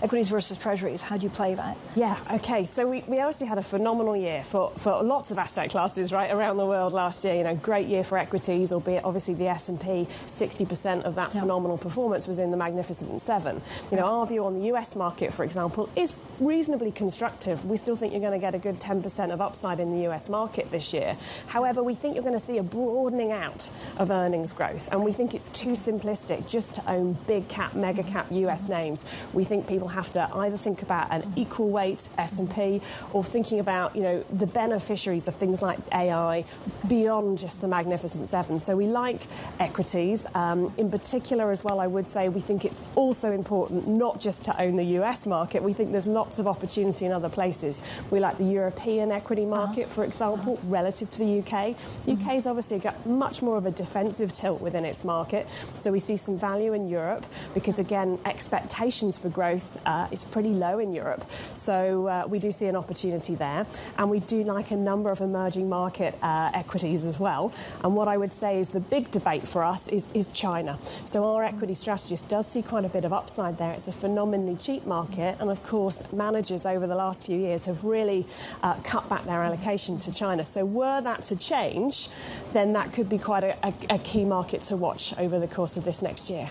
equities versus treasuries. How do you play that? Yeah, okay. So we obviously had a phenomenal year for lots of asset classes, right, around the world last year. You know, great year for equities, albeit obviously the S&P, 60% of that phenomenal performance was in the Magnificent Seven. You know, our view on the US market, for example, is reasonably constructive. We still think you're going to get a good 10% of upside in the US market this year. However, we think you're going to see a broadening out of earnings growth, and we think it's too simplistic just to own big cap, mega cap US names. We think people have to either think about an equal weight S&P or thinking about, you know, the beneficiaries of things like AI beyond just the Magnificent Seven. So we like equities. In particular as well, I would say we think it's also important not just to own the US market. We think there's lots of opportunity in other places. We like the European equity market, for example, relative to the UK. UK's obviously got much more of a defensive tilt within its market, so we see some value in Europe because, again, expectations for growth is pretty low in Europe. So we do see an opportunity there, and we do like a number of emerging market equities as well. And what I would say is the big debate for us is China. So our equity strategist does see quite a bit of upside there. It's a phenomenally cheap market, and of course managers over the last few years have really cut back their allocation to China. So were that to change, then that could be quite a key market to watch over the course of this next year.